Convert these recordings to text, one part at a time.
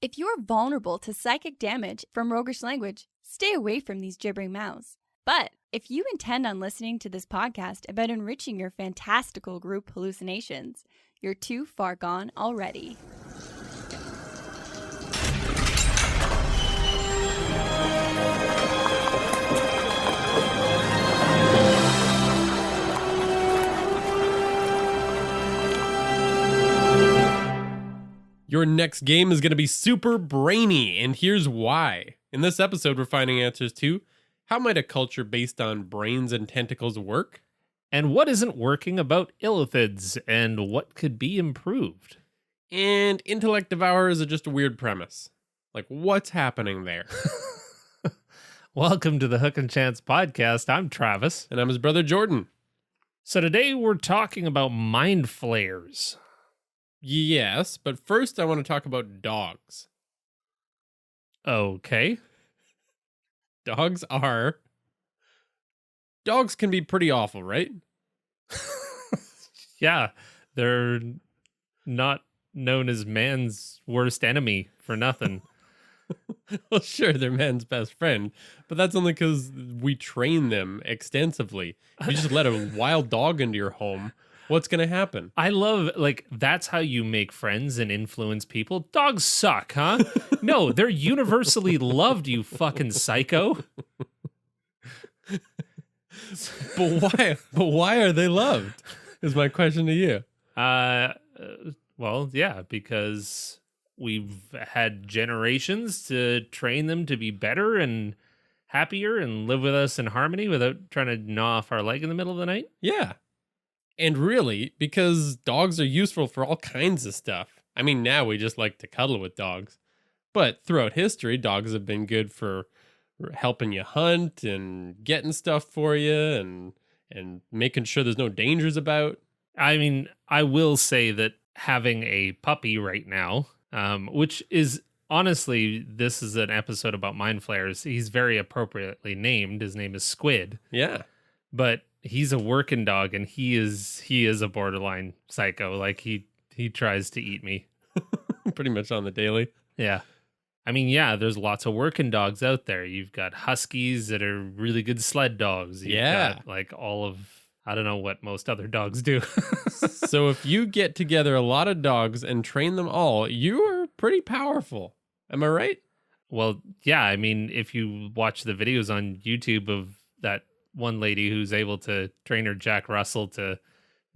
If you're vulnerable to psychic damage from roguish language, stay away from these gibbering mouths. But if you intend on listening to this podcast about enriching your fantastical group hallucinations, you're too far gone already. Your next game is going to be super brainy, and here's why. In this episode, we're finding answers to how might a culture based on brains and tentacles work? And what isn't working about illithids, and what could be improved? And Intellect Devourers are just a weird premise. Like, what's happening there? Welcome to the Hook and Chance podcast. I'm Travis. And I'm his brother Jordan. So today we're talking about Mind Flayers. Yes, but first I want to talk about dogs. Okay. Dogs can be pretty awful, right? Yeah, they're not known as man's worst enemy for nothing. Well, sure, they're man's best friend, but that's only because we train them extensively. If you just let a wild dog into your home, what's going to happen? I love, that's how you make friends and influence people. Dogs suck, huh? No, they're universally loved, you fucking psycho. But why are they loved? Is my question to you. Well, yeah, because we've had generations to train them to be better and happier and live with us in harmony without trying to gnaw off our leg in the middle of the night. Yeah. And really, because dogs are useful for all kinds of stuff. I mean, now we just like to cuddle with dogs. But throughout history, dogs have been good for helping you hunt and getting stuff for you and making sure there's no dangers about. I mean, I will say that having a puppy right now, which is honestly, this is an episode about Mind Flayers. He's very appropriately named. His name is Squid. Yeah. But he's a working dog, and he is a borderline psycho. Like he tries to eat me. Pretty much on the daily. Yeah. I mean, yeah, there's lots of working dogs out there. You've got huskies that are really good sled dogs. You've got, all of, I don't know what most other dogs do. So if you get together a lot of dogs and train them all, you are pretty powerful. Am I right? Well, yeah. I mean, if you watch the videos on YouTube of that one lady who's able to train her Jack Russell to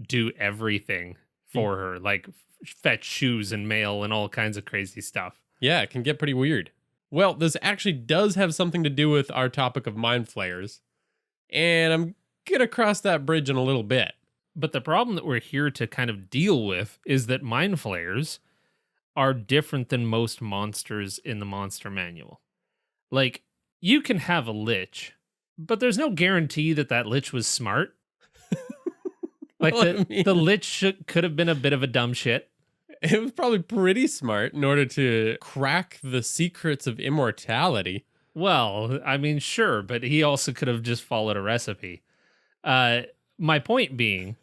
do everything for her, like fetch shoes and mail and all kinds of crazy stuff. Yeah, it can get pretty weird. Well, this actually does have something to do with our topic of Mind Flayers, and I'm going to cross that bridge in a little bit. But the problem that we're here to kind of deal with is that Mind Flayers are different than most monsters in the monster manual. Like, you can have a lich, but there's no guarantee that that lich was smart. Like, the lich could have been a bit of a dumb shit. It was probably pretty smart in order to crack the secrets of immortality. Well, I mean, sure, but he also could have just followed a recipe. My point being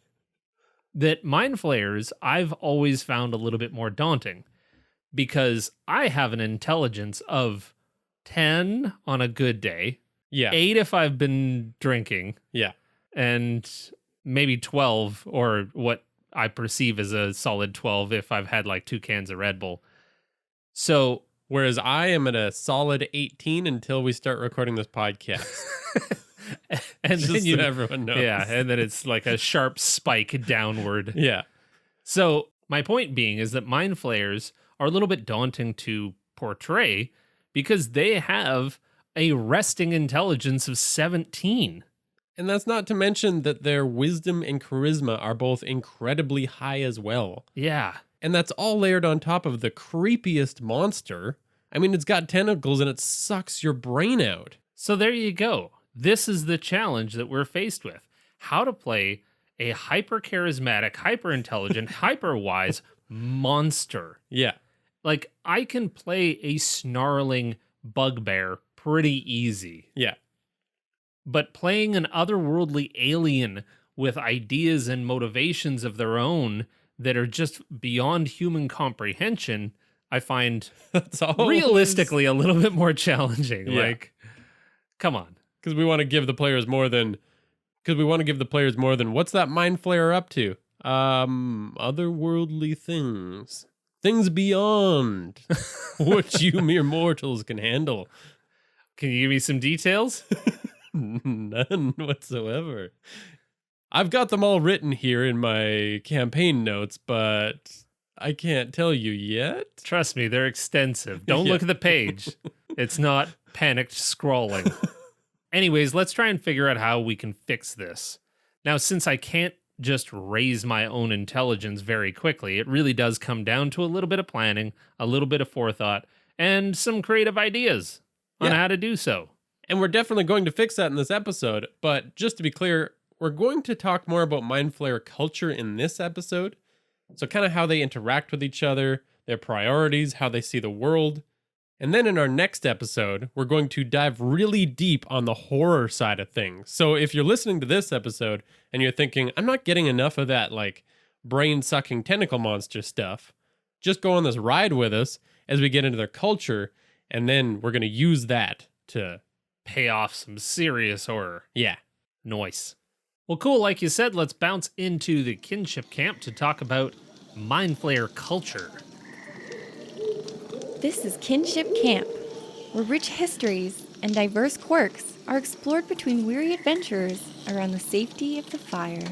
that Mind Flayers I've always found a little bit more daunting because I have an intelligence of 10 on a good day. Yeah. 8 if I've been drinking. Yeah. And maybe 12 or what I perceive as a solid 12 if I've had like 2 cans of Red Bull. So, whereas I am at a solid 18 until we start recording this podcast. And just then so everyone knows. Yeah, and then it's like a sharp spike downward. Yeah. So, my point being is that Mind Flayers are a little bit daunting to portray because they have a resting intelligence of 17. And that's not to mention that their wisdom and charisma are both incredibly high as well. Yeah. And that's all layered on top of the creepiest monster. I mean, it's got tentacles and it sucks your brain out. So there you go. This is the challenge that we're faced with. How to play a hyper-charismatic, hyper-intelligent, hyper-wise monster. Yeah. Like, I can play a snarling bugbear pretty easy. Yeah. But playing an otherworldly alien with ideas and motivations of their own that are just beyond human comprehension, I find That's all. realistically a little bit more challenging. Yeah. Like, come on. Because we want to give the players more than. Because we want to give the players more than what's that Mind Flayer up to? Otherworldly things. Things beyond what you mere mortals can handle. Can you give me some details? None whatsoever. I've got them all written here in my campaign notes, but I can't tell you yet. Trust me, they're extensive. Don't look at the page. It's not panicked scrawling. Anyways, let's try and figure out how we can fix this. Now, since I can't just raise my own intelligence very quickly, it really does come down to a little bit of planning, a little bit of forethought, and some creative ideas on how to do so. And we're definitely going to fix that in this episode, but just to be clear, we're going to talk more about Mind Flayer culture in this episode. So kind of how they interact with each other, their priorities, how they see the world. And then in our next episode, we're going to dive really deep on the horror side of things. So if you're listening to this episode and you're thinking, I'm not getting enough of that like brain-sucking tentacle monster stuff, just go on this ride with us as we get into their culture, and then we're going to use that to pay off some serious horror. Yeah. Nice. Well, cool. Like you said, let's bounce into the Kinship Camp to talk about Mind Flayer culture. This is Kinship Camp, where rich histories and diverse quirks are explored between weary adventurers around the safety of the fire.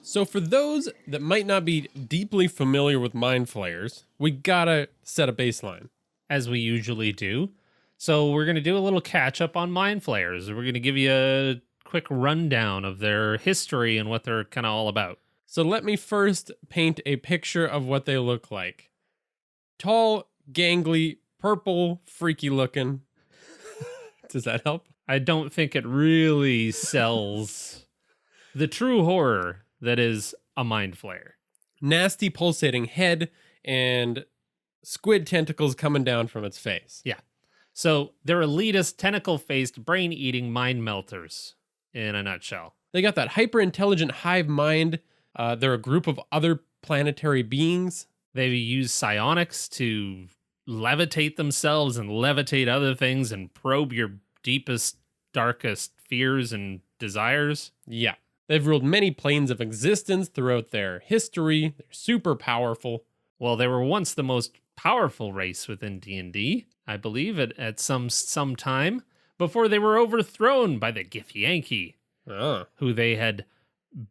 So for those that might not be deeply familiar with Mind Flayers, we gotta set a baseline. As we usually do. So we're going to do a little catch up on Mind Flayers. We're going to give you a quick rundown of their history and what they're kind of all about. So let me first paint a picture of what they look like. Tall, gangly, purple, freaky looking. Does that help? I don't think it really sells the true horror that is a Mind Flayer. Nasty pulsating head and squid tentacles coming down from its face. Yeah. So they're elitist, tentacle-faced, brain-eating mind melters, in a nutshell. They got that hyper-intelligent hive mind. They're a group of other planetary beings. They use psionics to levitate themselves and levitate other things and probe your deepest, darkest fears and desires. Yeah. They've ruled many planes of existence throughout their history. They're super powerful. Well, they were once the most powerful race within D&D, I believe, at some time, before they were overthrown by the Githyanki, who they had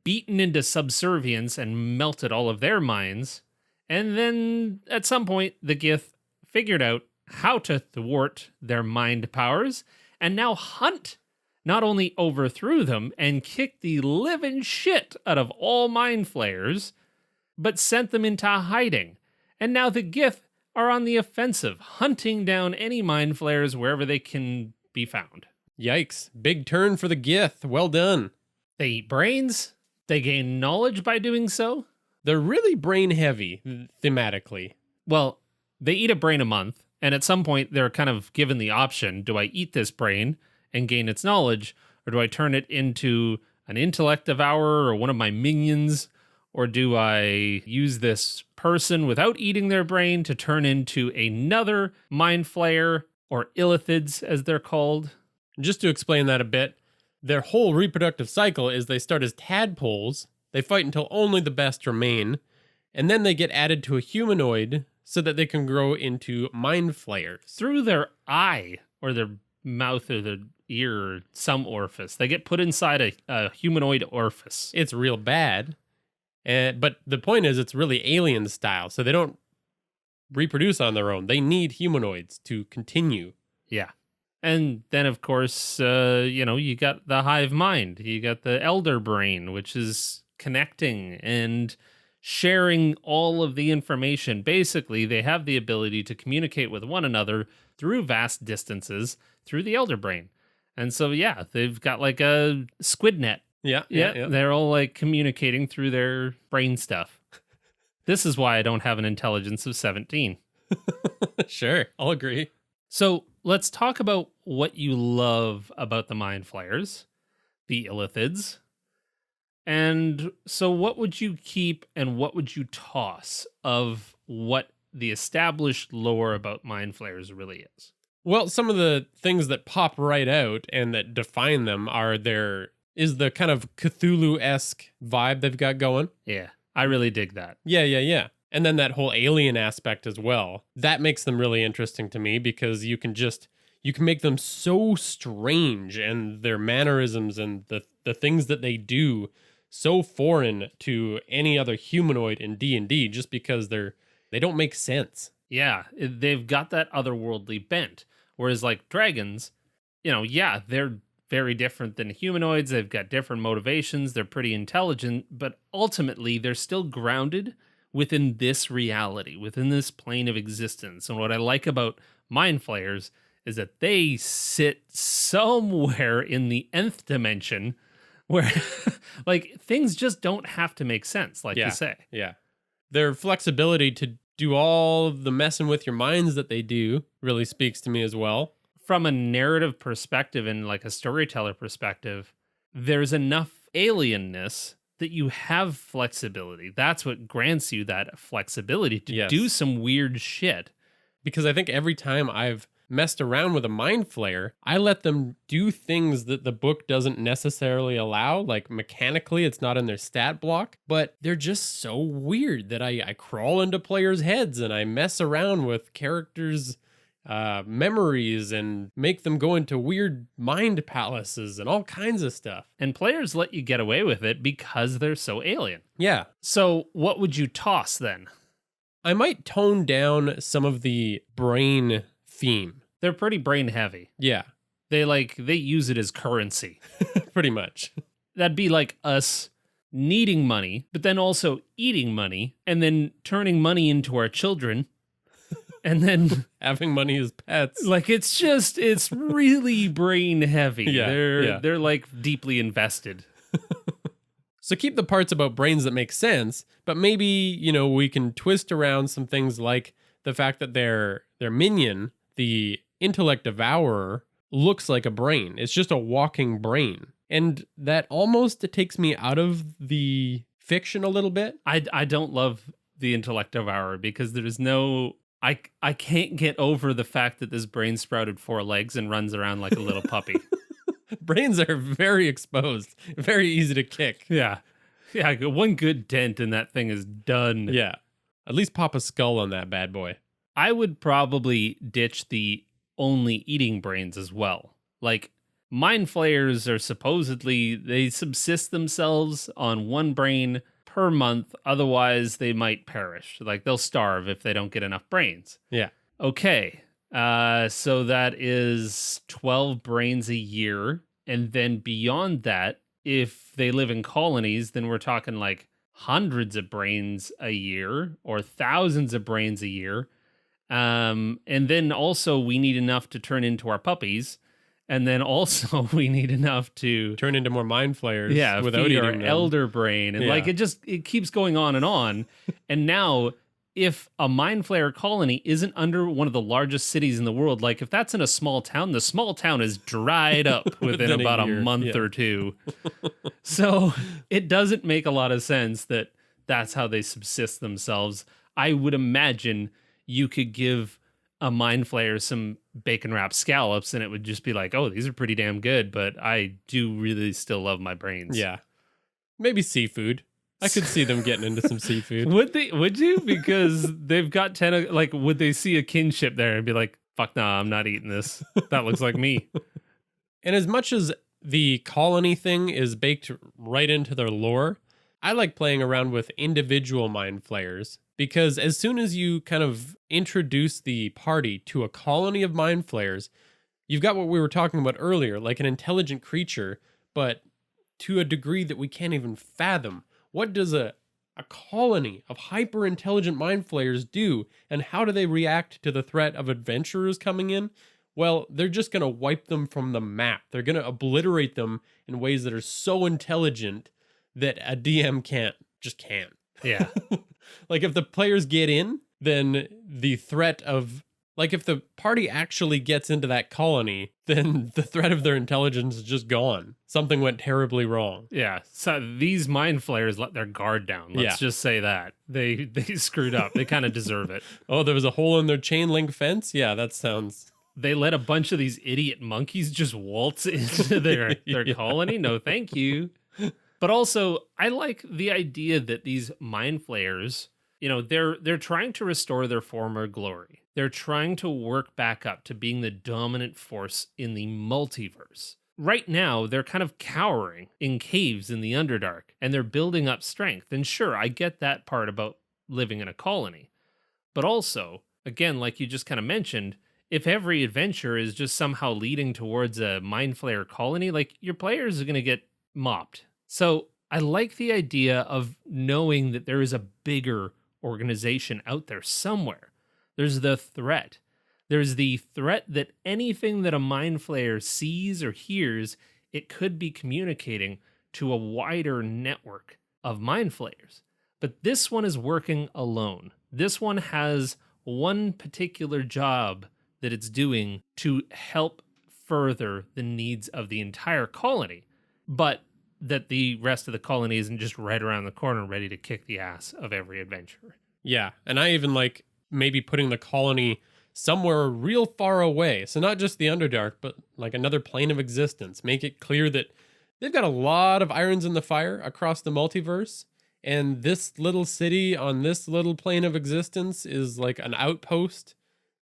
beaten into subservience and melted all of their minds. And then, at some point, the Gith figured out how to thwart their mind powers, and now Hunt not only overthrew them and kicked the living shit out of all Mind Flayers, but sent them into hiding. And now the Gith are on the offensive, hunting down any Mind Flayers wherever they can be found. Yikes. Big turn for the Gith. Well done. They eat brains. They gain knowledge by doing so. They're really brain heavy, thematically. Well, they eat a brain a month, and at some point they're kind of given the option, do I eat this brain and gain its knowledge, or do I turn it into an Intellect Devourer or one of my minions, or do I use this person without eating their brain to turn into another Mind Flayer, or Illithids as they're called? Just to explain that a bit, their whole reproductive cycle is they start as tadpoles, they fight until only the best remain, and then they get added to a humanoid so that they can grow into Mind Flayers. Through their eye, or their mouth, or their ear, or some orifice. They get put inside a humanoid orifice. It's real bad. But the point is, it's really alien style, so they don't reproduce on their own. They need humanoids to continue. Yeah. And then, of course, you got the hive mind. You got the elder brain, which is connecting and sharing all of the information. Basically, they have the ability to communicate with one another through vast distances through the elder brain. And so, yeah, they've got like a squid net. Yeah. They're all like communicating through their brain stuff. This is why I don't have an intelligence of 17. Sure, I'll agree. So let's talk about what you love about the Mind Flayers, the Illithids, And so what would you keep and what would you toss of what the established lore about Mind Flayers really is? Well, some of the things that pop right out and that define them is the kind of Cthulhu-esque vibe they've got going. Yeah, I really dig that. Yeah. And then that whole alien aspect as well. That makes them really interesting to me because you can make them so strange, and their mannerisms and the things that they do so foreign to any other humanoid in D&D just because they don't make sense. Yeah, they've got that otherworldly bent. Whereas like dragons, they're very different than humanoids. They've got different motivations. They're pretty intelligent, but ultimately they're still grounded within this reality, within this plane of existence. And what I like about Mind Flayers is that they sit somewhere in the nth dimension where like things just don't have to make sense, like you say. Yeah. Their flexibility to do all the messing with your minds that they do really speaks to me as well. From a narrative perspective and like a storyteller perspective, there's enough alienness that you have flexibility. That's what grants you that flexibility to do some weird shit. Because I think every time I've messed around with a Mind Flayer, I let them do things that the book doesn't necessarily allow. Like mechanically, it's not in their stat block, but they're just so weird that I crawl into players' heads and I mess around with characters' memories and make them go into weird mind palaces and all kinds of stuff. And players let you get away with it because they're so alien. Yeah. So what would you toss then? I might tone down some of the brain theme. They're pretty brain heavy. Yeah. They use it as currency. Pretty much. That'd be like us needing money, but then also eating money and then turning money into our children and then having money as pets. Like it's really brain heavy. Yeah. They're like deeply invested. So keep the parts about brains that make sense, but maybe, we can twist around some things like the fact that their minion, the Intellect Devourer, looks like a brain. It's just a walking brain. And that almost takes me out of the fiction a little bit. I don't love the Intellect Devourer because there's no... I can't get over the fact that this brain sprouted 4 legs and runs around like a little puppy. Brains are very exposed, very easy to kick. Yeah. One good dent and that thing is done. Yeah. At least pop a skull on that bad boy. I would probably ditch the only eating brains as well. Like, Mind Flayers are supposedly, they subsist themselves on 1 brain per month. Otherwise, they might perish. Like, they'll starve if they don't get enough brains. Yeah. Okay. So that is 12 brains a year. And then beyond that, if they live in colonies, then we're talking like hundreds of brains a year or thousands of brains a year. And then also we need enough to turn into our puppies. And then also we need enough to turn into more Mind Flayers. Yeah, without feed eating our them. elder brain. And like it keeps going on and on. And now if a Mind Flayer colony isn't under one of the largest cities in the world, like if that's in a small town, the small town is dried up within about a month or two. So it doesn't make a lot of sense that that's how they subsist themselves. I would imagine you could give a Mind Flayer some bacon wrapped scallops and it would just be like, oh, these are pretty damn good, but I do really still love my brains. Yeah. Maybe seafood. I could see them getting into some seafood. Would you? Because they've got 10, like, would they see a kinship there and be like, fuck nah, I'm not eating this. That looks like me. And as much as the colony thing is baked right into their lore, I like playing around with individual Mind Flayers because as soon as you kind of introduce the party to a colony of Mind Flayers, you've got what we were talking about earlier, like an intelligent creature, but to a degree that we can't even fathom. What does a colony of hyper-intelligent Mind Flayers do, and how do they react to the threat of adventurers coming in? Well, they're just going to wipe them from the map. They're going to obliterate them in ways that are so intelligent that a DM can't. Yeah. Like if the players get in, then the threat of Like, if the party actually gets into that colony, then the threat of their intelligence is just gone. Something went terribly wrong. Yeah, so these Mind Flayers let their guard down. Let's just say that. They screwed up. They kind of deserve it. Oh, there was a hole in their chain link fence? Yeah, that sounds... They let a bunch of these idiot monkeys just waltz into their colony? No, thank you. But also, I like the idea that these Mind Flayers, they're trying to restore their former glory. They're trying to work back up to being the dominant force in the multiverse. Right now, they're kind of cowering in caves in the Underdark, and they're building up strength. And sure, I get that part about living in a colony. But also, again, like you just kind of mentioned, if every adventure is just somehow leading towards a Mind Flayer colony, like, your players are going to get mopped. So I like the idea of knowing that there is a bigger organization out there somewhere. There's the threat. There's the threat that anything that a Mind Flayer sees or hears, it could be communicating to a wider network of Mind Flayers. But this one is working alone. This one has one particular job that it's doing to help further the needs of the entire colony, but that the rest of the colony isn't just right around the corner ready to kick the ass of every adventurer. Yeah, and I even like maybe putting the colony somewhere real far away. So not just the Underdark, but like another plane of existence. Make it clear that they've got a lot of irons in the fire across the multiverse, and this little city on this little plane of existence is like an outpost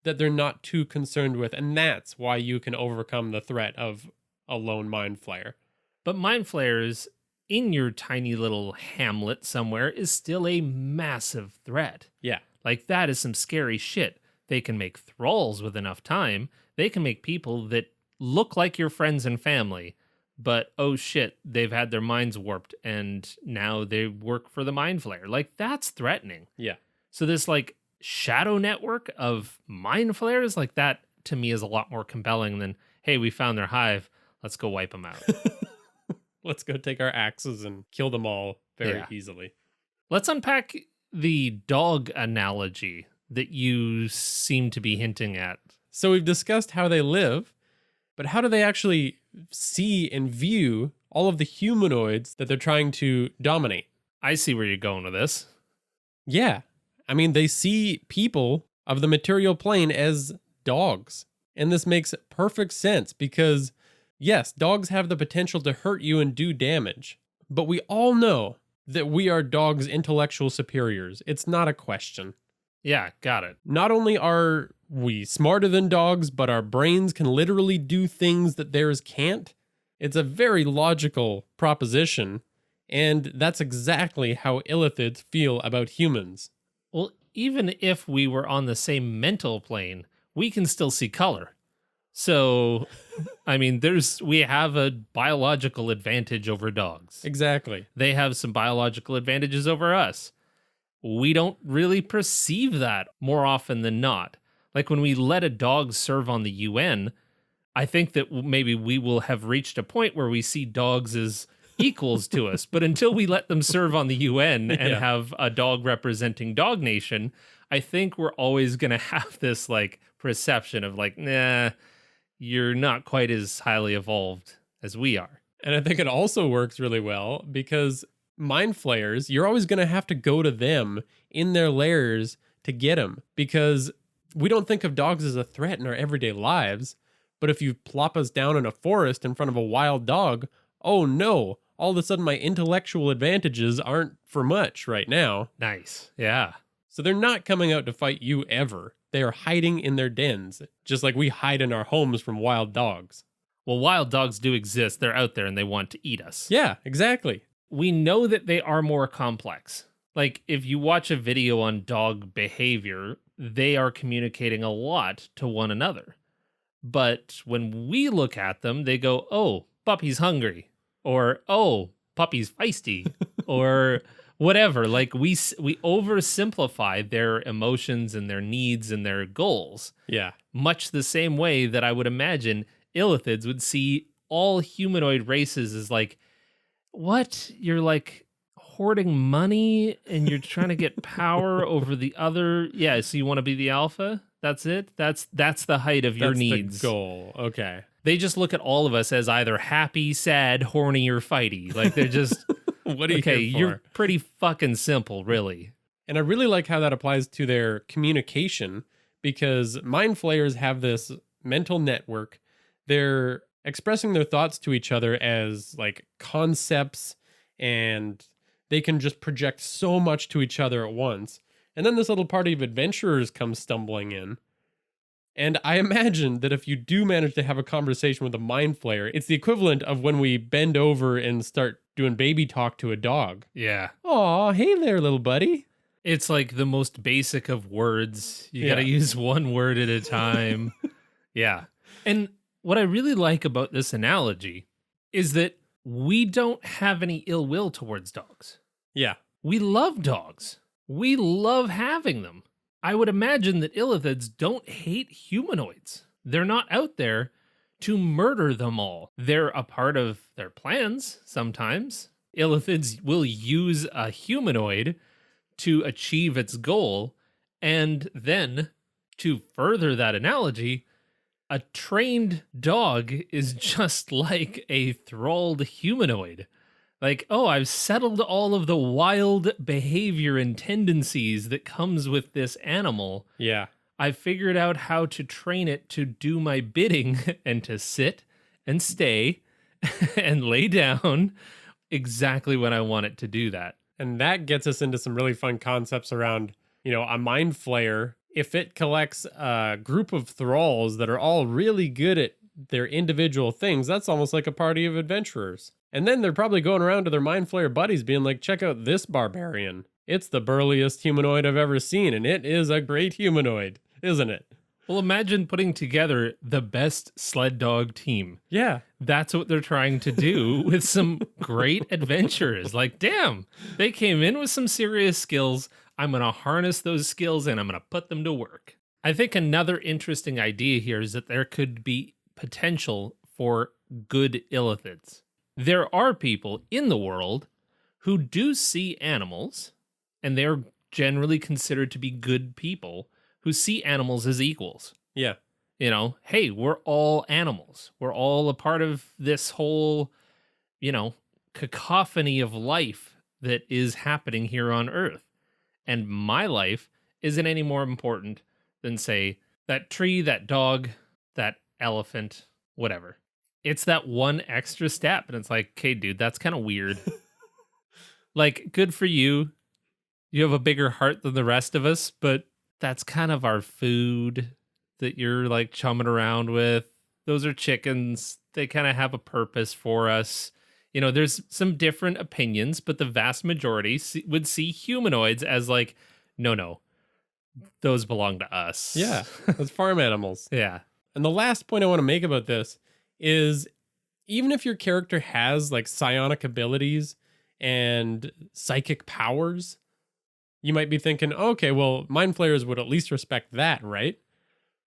that they're not too concerned with, and that's why you can overcome the threat of a lone Mind Flayer. But Mind Flayers in your tiny little hamlet somewhere is still a massive threat. Yeah. Like, that is some scary shit. They can make thralls with enough time. They can make people that look like your friends and family, but oh shit, they've had their minds warped and now they work for the Mind Flayer. Like, that's threatening. Yeah. So this like shadow network of Mind Flayers, like, that to me is a lot more compelling than, hey, we found their hive, let's go wipe them out. Let's go take our axes and kill them all very easily. Let's unpack the dog analogy that you seem to be hinting at. So we've discussed how they live, but how do they actually see and view all of the humanoids that they're trying to dominate? I see where you're going with this. Yeah. I mean, they see people of the material plane as dogs. And this makes perfect sense because, yes, dogs have the potential to hurt you and do damage. But we all know that we are dogs' intellectual superiors. It's not a question. Yeah, got it. Not only are we smarter than dogs, but our brains can literally do things that theirs can't. It's a very logical proposition, and that's exactly how illithids feel about humans. Well, even if we were on the same mental plane, we can still see color. So, I mean, we have a biological advantage over dogs. Exactly. They have some biological advantages over us. We don't really perceive that more often than not. Like, when we let a dog serve on the UN, I think that maybe we will have reached a point where we see dogs as equals to us. But until we let them serve on the UN and have a dog representing Dog Nation, I think we're always going to have this like perception of like, nah, you're not quite as highly evolved as we are. And I think it also works really well because Mind Flayers, you're always going to have to go to them in their lairs to get them, because we don't think of dogs as a threat in our everyday lives. But if you plop us down in a forest in front of a wild dog, oh no, all of a sudden my intellectual advantages aren't for much right now. Nice. Yeah. So they're not coming out to fight you ever. They are hiding in their dens, just like we hide in our homes from wild dogs. Well, wild dogs do exist. They're out there and they want to eat us. Yeah, exactly. We know that they are more complex. Like, if you watch a video on dog behavior, they are communicating a lot to one another. But when we look at them, they go, oh, puppy's hungry. Or, oh, puppy's feisty. Or whatever. Like, we oversimplify their emotions and their needs and their goals. Yeah. Much the same way that I would imagine illithids would see all humanoid races as like, what? You're like hoarding money and you're trying to get power over the other. Yeah, so you want to be the alpha? That's it. That's the height of your That's needs. the goal. Okay. They just look at all of us as either happy, sad, horny, or fighty. Like they're just What are you okay. here for? You're pretty fucking simple, really. And I really like how that applies to their communication, because Mind Flayers have this mental network. They're expressing their thoughts to each other as like concepts, and they can just project so much to each other at once. And then this little party of adventurers comes stumbling in. And I imagine that if you do manage to have a conversation with a Mind Flayer, it's the equivalent of when we bend over and start doing baby talk to a dog. Yeah. Aw, hey there, little buddy. It's like the most basic of words. You Yeah. got to use one word at a time. Yeah. And what I really like about this analogy is that we don't have any ill will towards dogs. Yeah. We love dogs. We love having them. I would imagine that illithids don't hate humanoids. They're not out there to murder them all. They're a part of their plans sometimes. Illithids will use a humanoid to achieve its goal, and then, to further that analogy, a trained dog is just like a thralled humanoid. Like, oh, I've settled all of the wild behavior and tendencies that comes with this animal. Yeah. I figured out how to train it to do my bidding and to sit and stay and lay down exactly when I want it to do that. And that gets us into some really fun concepts around, a Mind Flayer. If it collects a group of thralls that are all really good at their individual things, that's almost like a party of adventurers. And then they're probably going around to their Mind Flayer buddies being like, check out this barbarian. It's the burliest humanoid I've ever seen, and it is a great humanoid, isn't it? Well, imagine putting together the best sled dog team. Yeah. That's what they're trying to do with some great adventurers. Like, damn, they came in with some serious skills. I'm going to harness those skills and I'm going to put them to work. I think another interesting idea here is that there could be potential for good illithids. There are people in the world who do see animals, and they're generally considered to be good people who see animals as equals. Yeah. Hey, we're all animals. We're all a part of this whole, cacophony of life that is happening here on Earth. And my life isn't any more important than, say, that tree, that dog, that elephant, whatever. It's that one extra step. And it's like, okay, dude, that's kind of weird. Like, good for you. You have a bigger heart than the rest of us, but that's kind of our food that you're like chumming around with. Those are chickens. They kind of have a purpose for us. There's some different opinions, but the vast majority would see humanoids as like, no, those belong to us. Yeah. That's farm animals. Yeah. And the last point I want to make about this is, even if your character has like psionic abilities and psychic powers, you might be thinking, okay, well, Mind Flayers would at least respect that, right?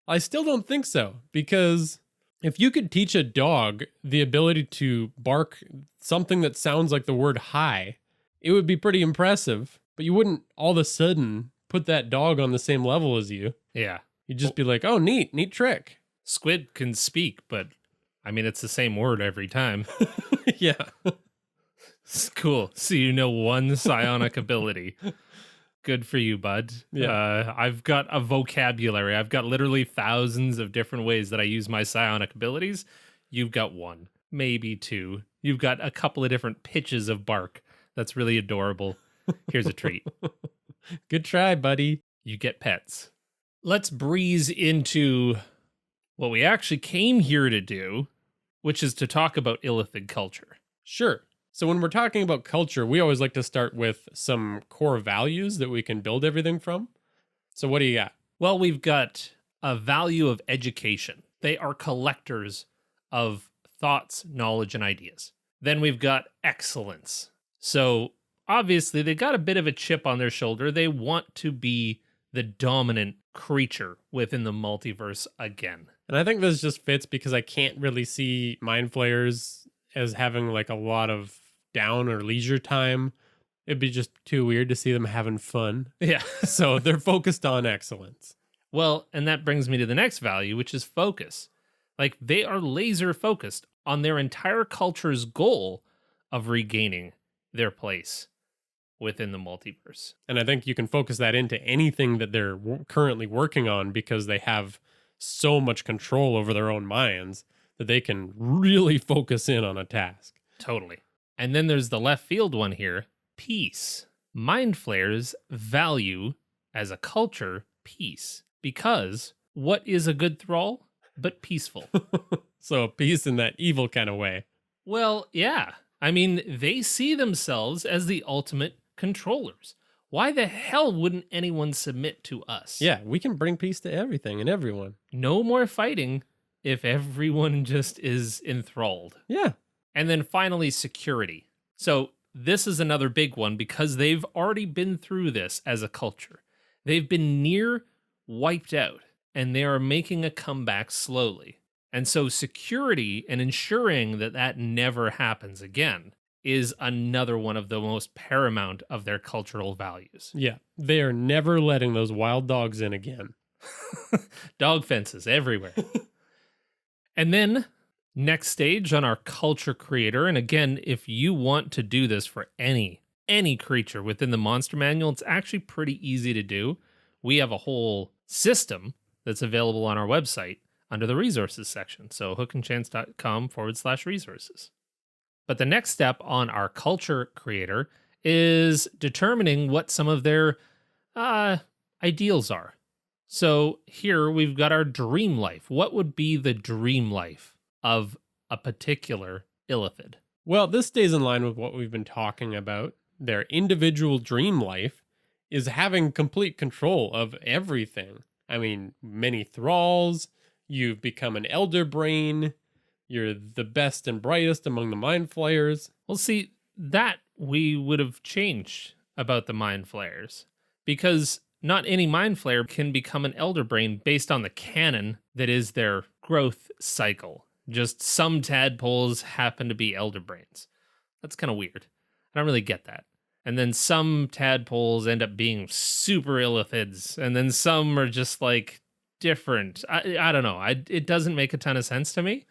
I still don't think so, because if you could teach a dog the ability to bark something that sounds like the word hi, it would be pretty impressive, but you wouldn't all of a sudden put that dog on the same level as you. Yeah. You'd just be like, oh, neat trick. Squid can speak, but I mean, it's the same word every time. Yeah. It's cool. So one psionic ability. Good for you, bud. Yeah. I've got a vocabulary. I've got literally thousands of different ways that I use my psionic abilities. You've got one, maybe two. You've got a couple of different pitches of bark. That's really adorable. Here's a treat. Good try, buddy. You get pets. Let's breeze into what we actually came here to do, which is to talk about illithid culture. Sure. So when we're talking about culture, we always like to start with some core values that we can build everything from. So what do you got? Well, we've got a value of education. They are collectors of thoughts, knowledge, and ideas. Then we've got excellence. So obviously they got a bit of a chip on their shoulder. They want to be the dominant creature within the multiverse again. And I think this just fits because I can't really see Mind Flayers as having like a lot of down or leisure time. It'd be just too weird to see them having fun. Yeah. So they're focused on excellence. Well, and that brings me to the next value, which is focus. Like, they are laser focused on their entire culture's goal of regaining their place within the multiverse. And I think you can focus that into anything that they're currently working on because they have so much control over their own minds that they can really focus in on a task. Totally. And then there's the left field one here, peace. Mind Flayers value, as a culture, peace. Because what is a good thrall but peaceful? So peace in that evil kind of way. Well, yeah. I mean, they see themselves as the ultimate controllers. Why the hell wouldn't anyone submit to us? Yeah, we can bring peace to everything and everyone. No more fighting if everyone just is enthralled. Yeah. And then finally, security. So this is another big one because they've already been through this as a culture. They've been near wiped out, and they are making a comeback slowly. And so security and ensuring that that never happens again is another one of the most paramount of their cultural values. Yeah. They are never letting those wild dogs in again. Dog fences everywhere. And then next stage on our culture creator, and again, if you want to do this for any creature within the monster manual, it's actually pretty easy to do. We have a whole system that's available on our website under the resources section. So hookandchance.com/resources. But the next step on our culture creator is determining what some of their ideals are. So here we've got our dream life. What would be the dream life of a particular illithid? Well, this stays in line with what we've been talking about. Their individual dream life is having complete control of everything. I mean, many thralls, you've become an elder brain, you're the best and brightest among the Mind Flayers. Well, see, that we would have changed about the Mind Flayers, because not any Mind Flayer can become an elder brain based on the canon that is their growth cycle. Just some tadpoles happen to be elder brains. That's kind of weird. I don't really get that. And then some tadpoles end up being super illithids, and then some are just like different. I don't know. It doesn't make a ton of sense to me.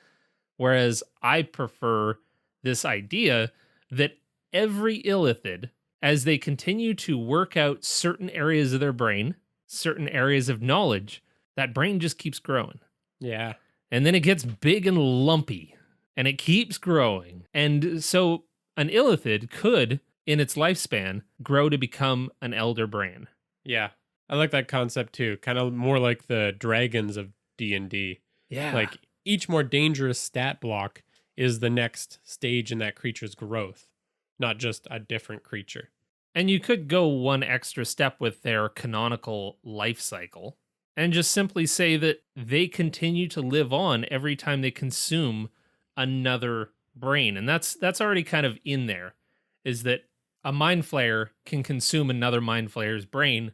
Whereas I prefer this idea that every illithid, as they continue to work out certain areas of their brain, certain areas of knowledge, that brain just keeps growing. Yeah. And then it gets big and lumpy, and it keeps growing. And so an illithid could, in its lifespan, grow to become an elder brain. Yeah. I like that concept too. Kind of more like the dragons of D&D. Yeah. Like each more dangerous stat block is the next stage in that creature's growth, not just a different creature. And you could go one extra step with their canonical life cycle and just simply say that they continue to live on every time they consume another brain. And that's already kind of in there, is that a Mind Flayer can consume another Mind Flayer's brain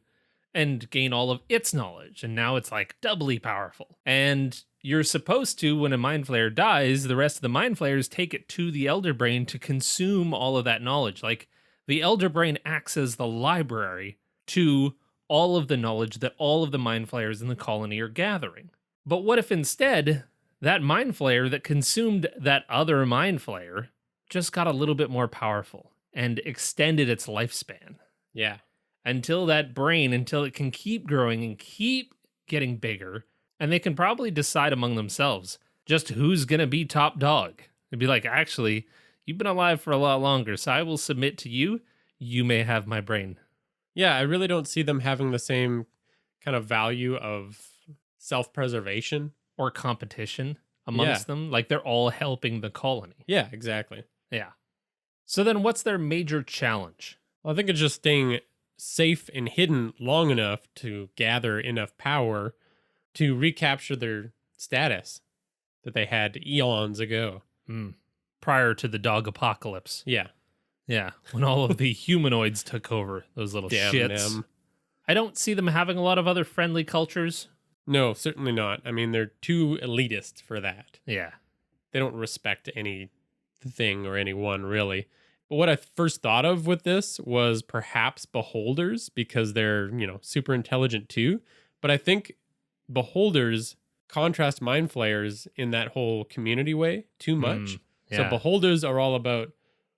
and gain all of its knowledge. And now it's like doubly powerful. And you're supposed to, when a Mind Flayer dies, the rest of the Mind Flayers take it to the Elder Brain to consume all of that knowledge. Like, the Elder Brain acts as the library to all of the knowledge that all of the Mind Flayers in the colony are gathering. But what if instead, that Mind Flayer that consumed that other Mind Flayer just got a little bit more powerful and extended its lifespan? Yeah. Until it can keep growing and keep getting bigger, and they can probably decide among themselves just who's going to be top dog. They'd be like, actually, you've been alive for a lot longer, so I will submit to you. You may have my brain. Yeah, I really don't see them having the same kind of value of self-preservation. Or competition amongst them. Like, they're all helping the colony. Yeah, exactly. Yeah. So then what's their major challenge? Well, I think it's just staying safe and hidden long enough to gather enough power to recapture their status that they had eons ago. Prior to the dog apocalypse. Yeah. Yeah, when all of the humanoids took over, those little Damn shits. them. I don't see them having a lot of other friendly cultures. No, certainly not. I mean, they're too elitist for that. Yeah. They don't respect anything or anyone, really. But what I first thought of with this was perhaps beholders, because they're, super intelligent too. But I think beholders contrast mind flayers in that whole community way too much. So beholders are all about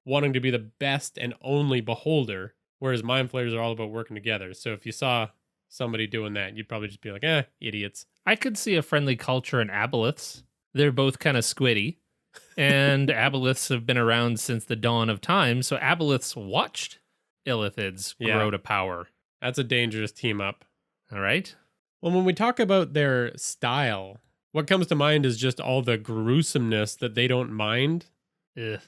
wanting to be the best and only beholder, whereas mind flayers are all about working together. So if you saw somebody doing that, you'd probably just be like, idiots. I could see a friendly culture in aboleths. They're both kind of squiddy, and aboleths have been around since the dawn of time, so aboleths watched illithids grow to power. That's a dangerous team up. All right? Well, when we talk about their style, what comes to mind is just all the gruesomeness that they don't mind. Ugh.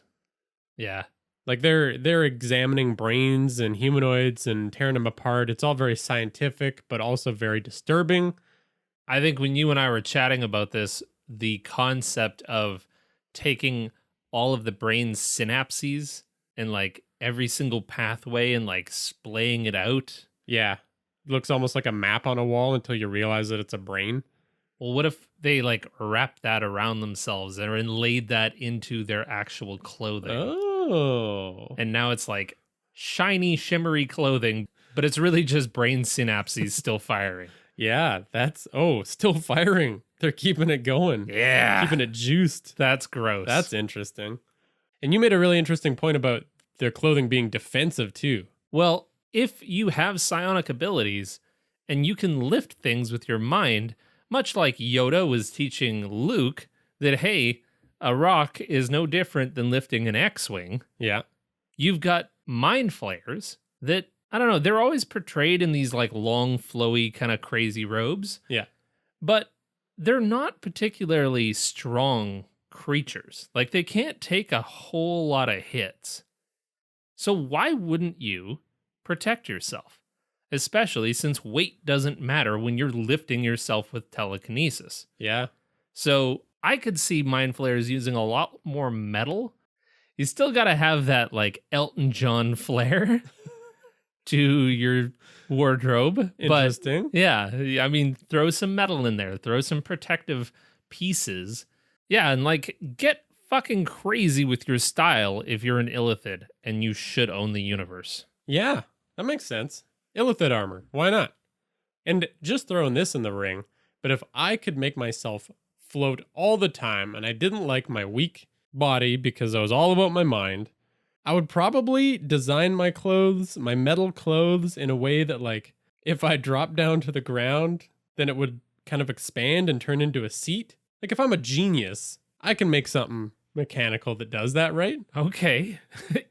Yeah. Like they're examining brains and humanoids and tearing them apart. It's all very scientific, but also very disturbing. I think when you and I were chatting about this, the concept of taking all of the brain's synapses and like every single pathway and like splaying it out. Yeah. It looks almost like a map on a wall until you realize that it's a brain. Well, what if they like wrapped that around themselves and laid that into their actual clothing? Oh. And now it's like shiny, shimmery clothing, but it's really just brain synapses still firing. Yeah, that's, still firing. They're keeping it going. Yeah. Keeping it juiced. That's gross. That's interesting. And you made a really interesting point about their clothing being defensive too. Well, if you have psionic abilities and you can lift things with your mind, much like Yoda was teaching Luke that, hey, a rock is no different than lifting an X-Wing. Yeah. You've got Mind Flayers that, I don't know, they're always portrayed in these like long, flowy, kind of crazy robes. Yeah. But they're not particularly strong creatures. Like they can't take a whole lot of hits. So why wouldn't you protect yourself? Especially since weight doesn't matter when you're lifting yourself with telekinesis. Yeah. So I could see Mind Flayers using a lot more metal. You still got to have that like Elton John flair to your wardrobe. Interesting. But yeah, I mean, throw some metal in there, throw some protective pieces. Yeah, and like get fucking crazy with your style if you're an illithid and you should own the universe. Yeah, that makes sense. Illithid armor. Why not? And just throwing this in the ring, but if I could make myself float all the time and I didn't like my weak body because I was all about my mind, I would probably design my clothes, my metal clothes, in a way that like if I dropped down to the ground, then it would kind of expand and turn into a seat. Like if I'm a genius, I can make something mechanical that does that, right? Okay.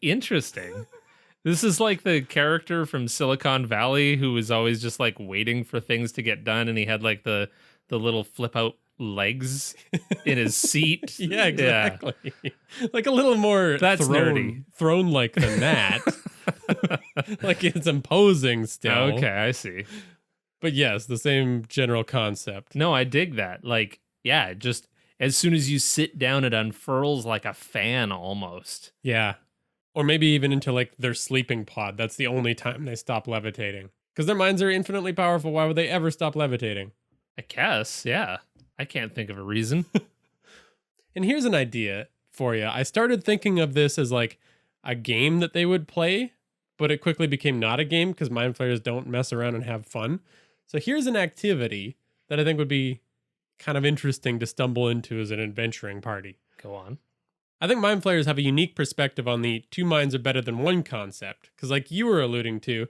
Interesting. This is like the character from Silicon Valley who was always just like waiting for things to get done, and he had like the little flip out legs in his seat. Yeah, exactly. Yeah. Like a little more that's nerdy. Thrown like than that. Like it's imposing still. Okay, I see. But yes, the same general concept. No, I dig that. Like, yeah, just as soon as you sit down, it unfurls like a fan almost. Yeah. Or maybe even into like their sleeping pod. That's the only time they stop levitating. Because their minds are infinitely powerful. Why would they ever stop levitating? I guess, yeah. I can't think of a reason. And here's an idea for you. I started thinking of this as like a game that they would play, but it quickly became not a game because Mind Flayers don't mess around and have fun. So here's an activity that I think would be kind of interesting to stumble into as an adventuring party. Go on. I think Mind Flayers have a unique perspective on the two minds are better than one concept. Because like you were alluding to,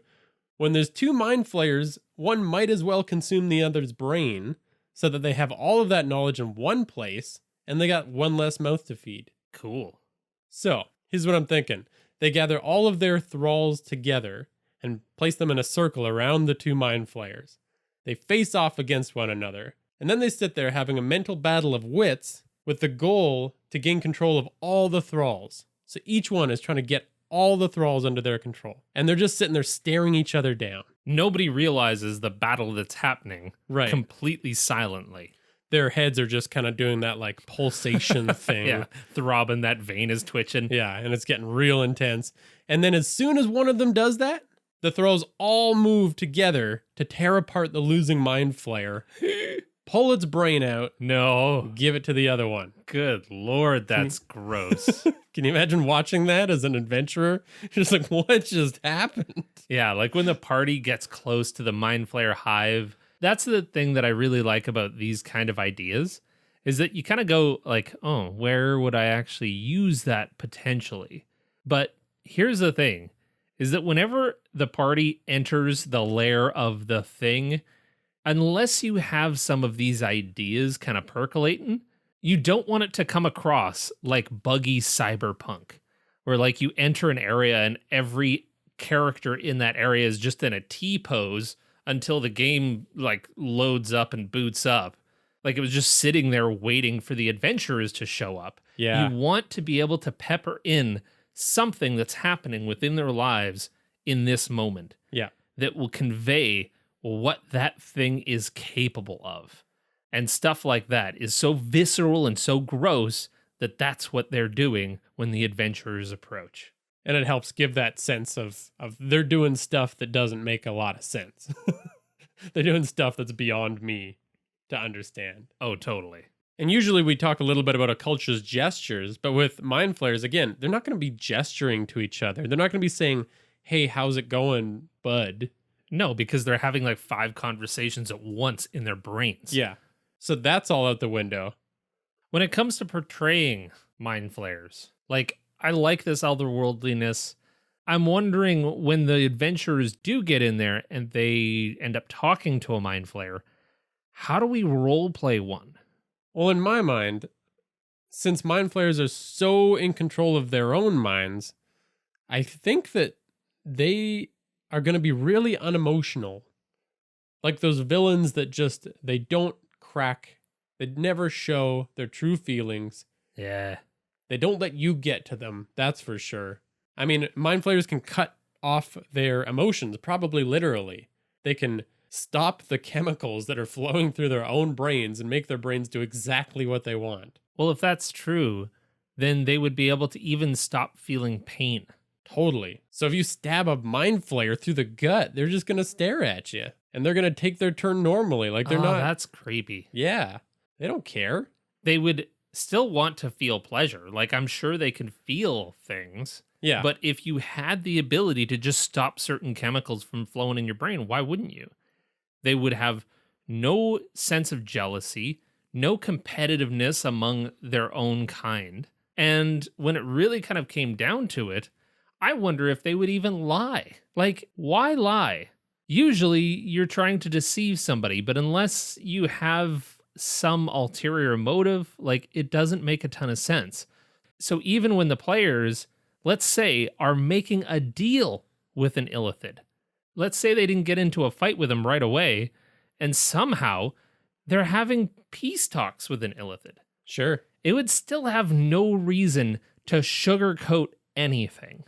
when there's two Mind Flayers, one might as well consume the other's brain so that they have all of that knowledge in one place and they got one less mouth to feed. Cool. So here's what I'm thinking. They gather all of their thralls together and place them in a circle around the two Mind Flayers. They face off against one another. And then they sit there having a mental battle of wits with the goal to gain control of all the thralls. So each one is trying to get all the thralls under their control. And they're just sitting there staring each other down. Nobody realizes the battle that's happening right completely silently. Their heads are just kind of doing that like pulsation thing. Yeah, throbbing, that vein is twitching. Yeah, and it's getting real intense. And then as soon as one of them does that, the thralls all move together to tear apart the losing Mind Flayer. Pull its brain out. No. Give it to the other one. Good Lord, that's gross. Can you imagine watching that as an adventurer? You're just like, what just happened? Yeah, like when the party gets close to the Mind Flayer hive That's the thing that I really like about these kind of ideas, is that you kind of go like, oh, where would I actually use that potentially? But here's the thing, is that whenever the party enters the lair of the thing, unless you have some of these ideas kind of percolating, you don't want it to come across like buggy cyberpunk, where like you enter an area and every character in that area is just in a T pose until the game like loads up and boots up. Like it was just sitting there waiting for the adventurers to show up. Yeah. You want to be able to pepper in something that's happening within their lives in this moment. Yeah. That will convey what that thing is capable of. And stuff like that is so visceral and so gross that that's what they're doing when the adventurers approach. And it helps give that sense of they're doing stuff that doesn't make a lot of sense. They're doing stuff that's beyond me to understand. Oh, totally. And usually we talk a little bit about a culture's gestures, but with Mind Flayers, again, they're not going to be gesturing to each other. They're not going to be saying, hey, how's it going, bud? No, because they're having like 5 conversations at once in their brains. Yeah. So that's all out the window. When it comes to portraying Mind Flayers, like, I like this otherworldliness. I'm wondering when the adventurers do get in there and they end up talking to a Mind Flayer, how do we role play one? Well, in my mind, since Mind Flayers are so in control of their own minds, I think that they are going to be really unemotional. Like those villains that just, they don't crack. They never show their true feelings. Yeah. They don't let you get to them, that's for sure. I mean, Mind Flayers can cut off their emotions, probably literally. They can stop the chemicals that are flowing through their own brains and make their brains do exactly what they want. Well, if that's true, then they would be able to even stop feeling pain. Totally. So if you stab a Mind Flayer through the gut, they're just going to stare at you. And they're going to take their turn normally. Like they're not... That's creepy. Yeah. They don't care. They would still want to feel pleasure. Like, I'm sure they can feel things. Yeah. But if you had the ability to just stop certain chemicals from flowing in your brain, why wouldn't you? They would have no sense of jealousy, no competitiveness among their own kind. And when it really kind of came down to it, I wonder if they would even lie. Like, why lie? Usually you're trying to deceive somebody, but unless you have some ulterior motive, like, it doesn't make a ton of sense. So even when the players, let's say, are making a deal with an illithid, let's say they didn't get into a fight with him right away, and somehow they're having peace talks with an illithid. Sure. It would still have no reason to sugarcoat anything.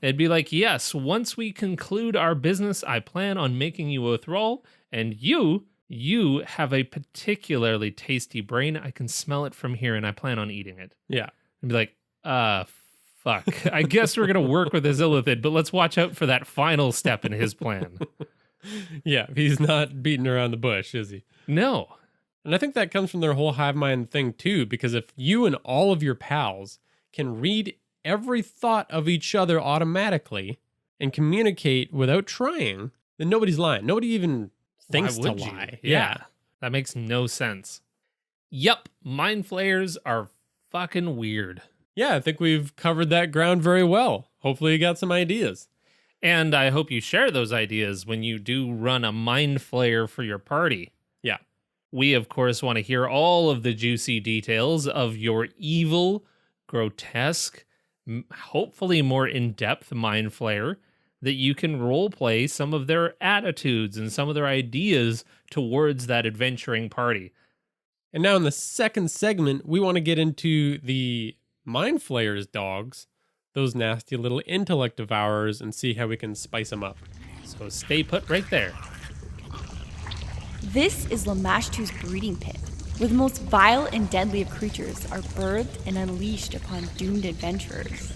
It'd be like, yes, once we conclude our business, I plan on making you a thrall, and you have a particularly tasty brain. I can smell it from here, and I plan on eating it. Yeah. And be like, fuck. I guess we're going to work with this illithid, but let's watch out for that final step in his plan. Yeah, he's not beating around the bush, is he? No. And I think that comes from their whole hive mind thing, too, because if you and all of your pals can read every thought of each other automatically and communicate without trying, then nobody's lying. Nobody even thinks to lie. Yeah. That makes no sense. Yep, Mind Flayers are fucking weird. Yeah, I think we've covered that ground very well. Hopefully you got some ideas. And I hope you share those ideas when you do run a Mind Flayer for your party. Yeah. We, of course, want to hear all of the juicy details of your evil, grotesque, hopefully more in-depth Mind Flayer, that you can roleplay some of their attitudes and some of their ideas towards that adventuring party. And now in the second segment, we want to get into the Mind Flayers dogs, those nasty little Intellect Devourers, and see how we can spice them up. So stay put right there. This is Lamashtu's breeding pit, where the most vile and deadly of creatures are birthed and unleashed upon doomed adventurers.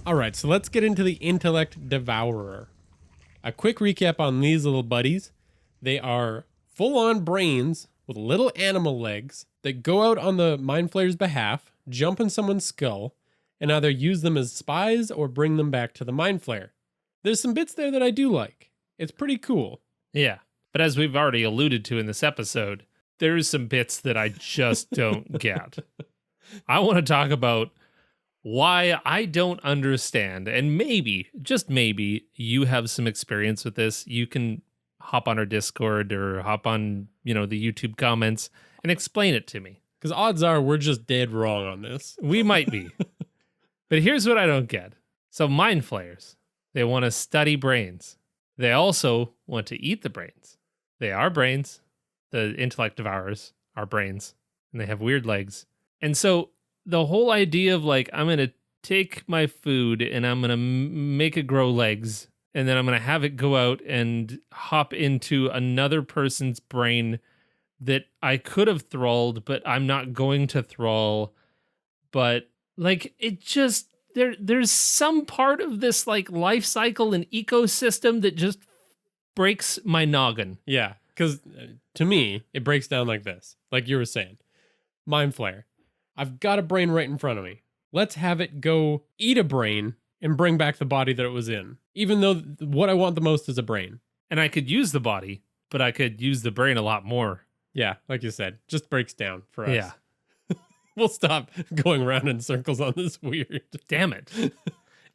All right, so let's get into the Intellect Devourer. A quick recap on these little buddies. They are full-on brains with little animal legs that go out on the Mind Flayer's behalf jump in someone's skull and either use them as spies or bring them back to the Mind Flayer. There's some bits there that I do like. It's pretty cool. Yeah. But as we've already alluded to in this episode, there's some bits that I just don't get. I want to talk about why I don't understand, and maybe, just maybe, you have some experience with this. You can hop on our Discord or hop on, the YouTube comments and explain it to me. Because odds are we're just dead wrong on this. We might be. But here's what I don't get. So Mind Flayers, they want to study brains. They also want to eat the brains. They are brains. The Intellect Devourers are brains. And they have weird legs. And so the whole idea of I'm going to take my food and I'm going to make it grow legs. And then I'm going to have it go out and hop into another person's brain that I could have thralled, but I'm not going to thrall. But it just, there's some part of this life cycle and ecosystem that just breaks my noggin. Yeah, because to me, it breaks down like this. Like you were saying, Mind Flayer. I've got a brain right in front of me. Let's have it go eat a brain and bring back the body that it was in. Even though what I want the most is a brain. And I could use the body, but I could use the brain a lot more. Yeah, like you said, just breaks down for us. Yeah. We'll stop going around in circles on this weird. Damn it.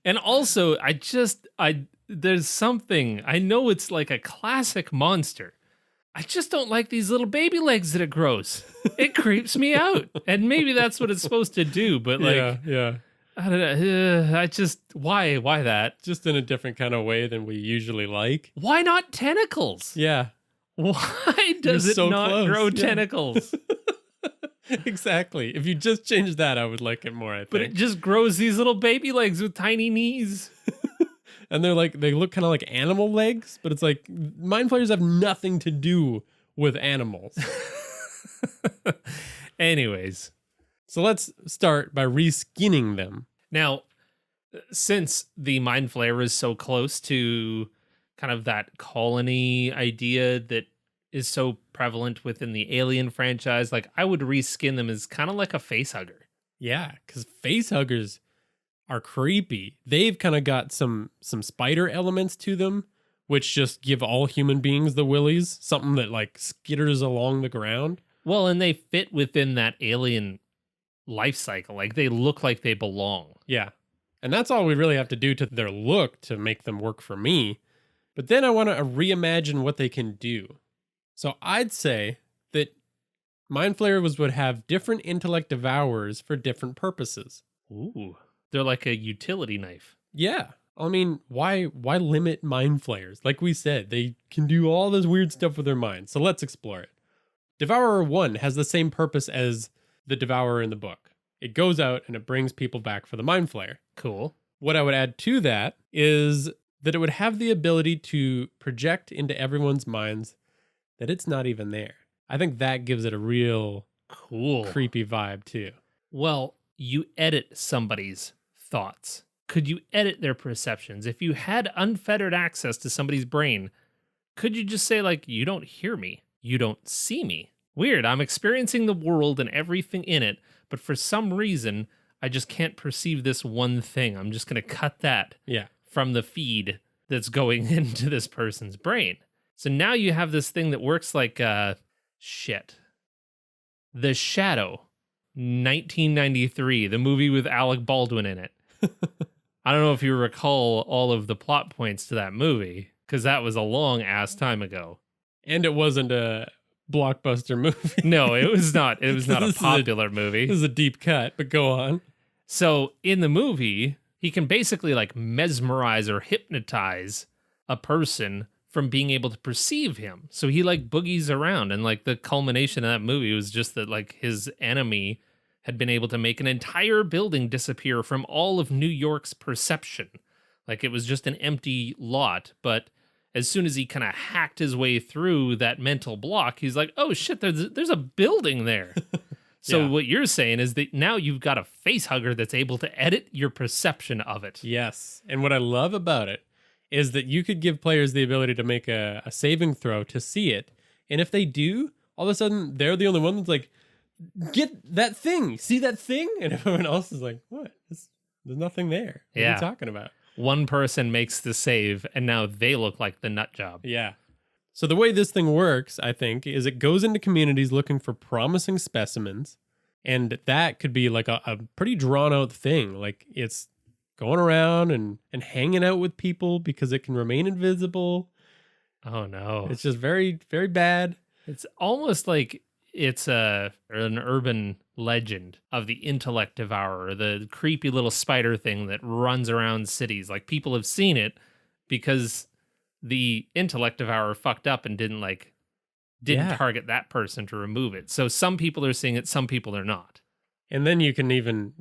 And also, there's something, I know it's like a classic monster. I just don't like these little baby legs that it grows. It creeps me out. And maybe that's what it's supposed to do, but yeah. I don't know. Why that? Just in a different kind of way than we usually like. Why not tentacles? Yeah. Why does it not grow tentacles? Exactly. If you just change that, I would like it more, I think. But it just grows these little baby legs with tiny knees. And they look kind of like animal legs, but it's like Mind Flayers have nothing to do with animals. Anyways. So let's start by reskinning them. Now, since the Mind Flayer is so close to kind of that colony idea that is so prevalent within the Alien franchise, I would reskin them as kind of like a face hugger. Yeah, because face huggers are creepy. They've kind of got some spider elements to them, which just give all human beings the willies, something that skitters along the ground. Well, and they fit within that alien life cycle. They look like they belong. Yeah. And that's all we really have to do to their look to make them work for me. But then I want to reimagine what they can do. So I'd say that Mind Flayers would have different Intellect Devourers for different purposes. Ooh. They're like a utility knife. Yeah. I mean, why limit Mind Flayers? Like we said, they can do all this weird stuff with their minds. So let's explore it. Devourer 1 has the same purpose as the Devourer in the book. It goes out and it brings people back for the Mind Flayer. Cool. What I would add to that is that it would have the ability to project into everyone's minds that it's not even there. I think that gives it a real cool, creepy vibe too. Well, you edit somebody's thoughts. Could you edit their perceptions? If you had unfettered access to somebody's brain, could you just say you don't hear me, you don't see me? Weird, I'm experiencing the world and everything in it, but for some reason, I just can't perceive this one thing. I'm just going to cut that from the feed that's going into this person's brain. So now you have this thing that works like, The Shadow, 1993, the movie with Alec Baldwin in it. I don't know if you recall all of the plot points to that movie, because that was a long ass time ago. And it wasn't a blockbuster movie. No, it was not. It was not a popular movie. This is a deep cut, but go on. So in the movie, he can basically mesmerize or hypnotize a person from being able to perceive him. So he boogies around, and the culmination of that movie was just that his enemy had been able to make an entire building disappear from all of New York's perception. It was just an empty lot, but as soon as he kind of hacked his way through that mental block, he's like, oh shit, there's a building there. So what you're saying is that now you've got a face hugger that's able to edit your perception of it. Yes. And what I love about it is that you could give players the ability to make a saving throw to see it. And if they do, all of a sudden they're the only one that's get that thing. See that thing? And everyone else is like, what? There's nothing there. What are you talking about? One person makes the save, and now they look like the nut job. Yeah. So the way this thing works, I think, is it goes into communities looking for promising specimens. And that could be like a pretty drawn out thing. Like it's going around and hanging out with people because it can remain invisible. Oh, no. It's just very, very bad. It's almost like it's an urban legend of the Intellect Devourer, the creepy little spider thing that runs around cities. Like people have seen it because the Intellect Devourer fucked up and didn't target that person to remove it. So some people are seeing it, some people are not. And then you can even,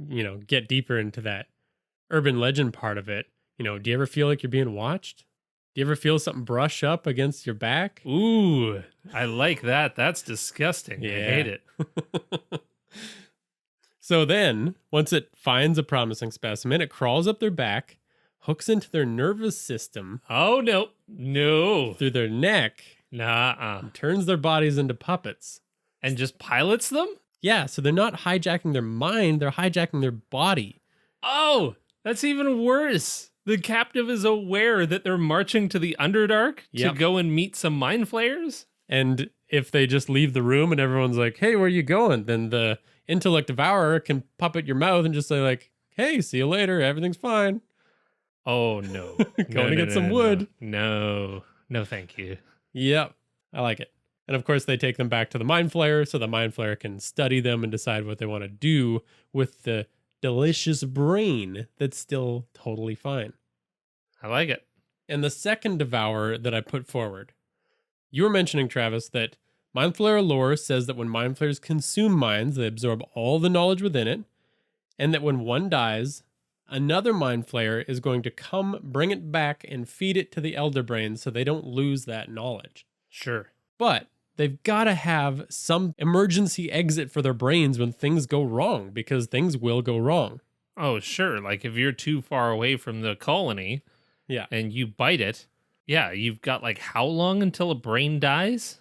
get deeper into that urban legend part of it. Do you ever feel like you're being watched? Do you ever feel something brush up against your back? Ooh, I like that. That's disgusting. Yeah. I hate it. So then, once it finds a promising specimen, it crawls up their back, hooks into their nervous system. Oh, no. Through their neck. Nuh-uh. And turns their bodies into puppets. And just pilots them? Yeah, so they're not hijacking their mind, they're hijacking their body. Oh, that's even worse. The captive is aware that they're marching to the Underdark to go and meet some Mind Flayers? And if they just leave the room and everyone's like, hey, where are you going? Then the Intellect Devourer can puppet your mouth and just say like, hey, see you later, everything's fine. Oh, no. Going to get some wood. No, thank you. Yep, I like it. And of course, they take them back to the Mind Flayer so the Mind Flayer can study them and decide what they want to do with the delicious brain that's still totally fine. I like it. And the second Devourer that I put forward, you were mentioning, Travis, that Mind Flayer lore says that when Mind Flayers consume minds, they absorb all the knowledge within it, and that when one dies, another Mind Flayer is going to come, bring it back, and feed it to the Elder Brain so they don't lose that knowledge. Sure. But they've got to have some emergency exit for their brains when things go wrong, because things will go wrong. Oh, sure. Like if you're too far away from the colony and you bite it, you've got like how long until a brain dies?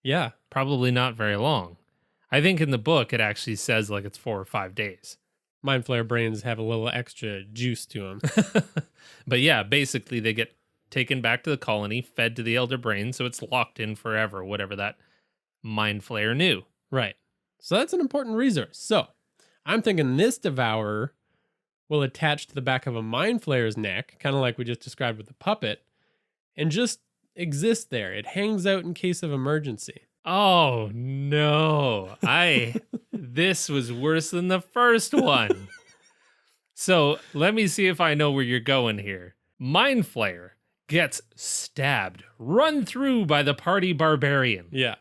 Yeah. Probably not very long. I think in the book it actually says like it's 4 or 5 days. Mind Flayer brains have a little extra juice to them. But yeah, basically they get taken back to the colony, fed to the Elder Brain, so it's locked in forever, whatever that Mind Flayer knew. Right. So that's an important resource. So I'm thinking this Devourer will attach to the back of a Mind Flayer's neck, kind of like we just described with the puppet, and just exist there. It hangs out in case of emergency. Oh, no. This was worse than the first one. So let me see if I know where you're going here. Mind Flayer gets stabbed, run through by the party barbarian. Yeah.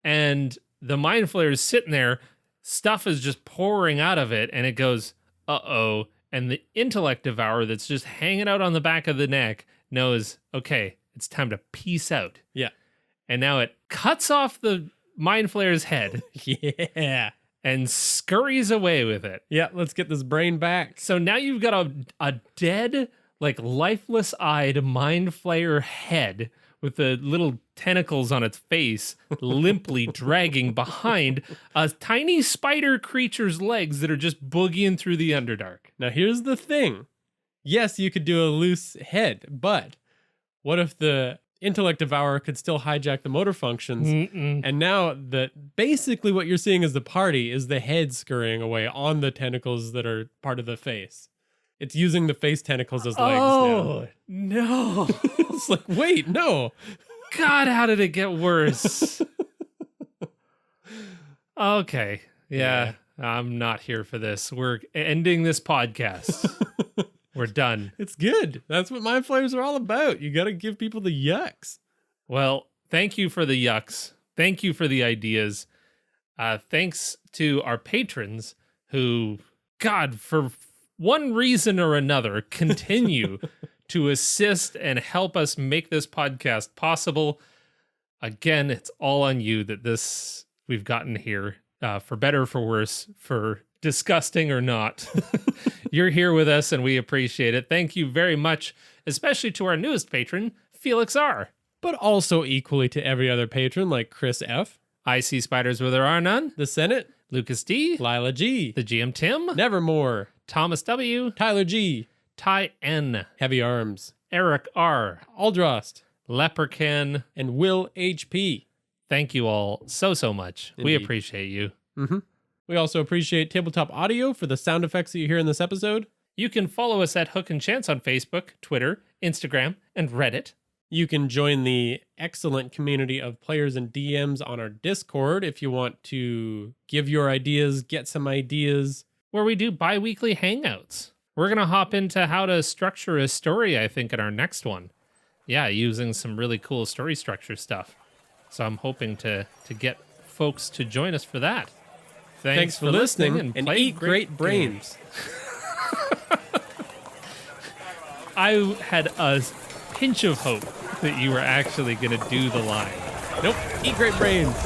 And the Mind Flayer is sitting there, stuff is just pouring out of it, and it goes, uh-oh. And the Intellect Devourer that's just hanging out on the back of the neck knows, okay, it's time to peace out. Yeah. And now it cuts off the Mind Flayer's head. Yeah. And scurries away with it. Yeah, let's get this brain back. So now you've got a dead, like lifeless-eyed Mind Flayer head with the little tentacles on its face, limply dragging behind a tiny spider creature's legs that are just boogieing through the Underdark. Now here's the thing. Yes, you could do a loose head, but what if the Intellect Devourer could still hijack the motor functions? And now basically what you're seeing as the party is the head scurrying away on the tentacles that are part of the face. It's using the face tentacles as legs now. No. It's like, wait, no. God, how did it get worse? Okay. Yeah, I'm not here for this. We're ending this podcast. We're done. It's good. That's what Mind Flayers are all about. You got to give people the yucks. Well, thank you for the yucks. Thank you for the ideas. Thanks to our patrons who, God, for one reason or another, continue to assist and help us make this podcast possible. Again, it's all on you that we've gotten here, for better or for worse, for disgusting or not. You're here with us and we appreciate it. Thank you very much, especially to our newest patron, Felix R. But also equally to every other patron like Chris F. I See Spiders Where There Are None. The Senate. Lucas D, Lila G, the GM Tim, Nevermore, Thomas W, Tyler G, Ty N, Heavy Arms, Eric R, Aldrost, Leprechaun, and Will HP. Thank you all so much. We Indeed. appreciate you. We also appreciate Tabletop Audio for the sound effects that you hear in this episode. You can follow us at Hook and Chance on Facebook, Twitter, Instagram, and Reddit. You can join the excellent community of players and DMs on our Discord if you want to give your ideas, get some ideas. Where we do bi-weekly hangouts. We're going to hop into how to structure a story, I think, in our next one. Yeah, using some really cool story structure stuff. So I'm hoping to get folks to join us for that. Thanks for listening and play eat great brains. I had a pinch of hope that you were actually going to do the line. Nope, eat great brains.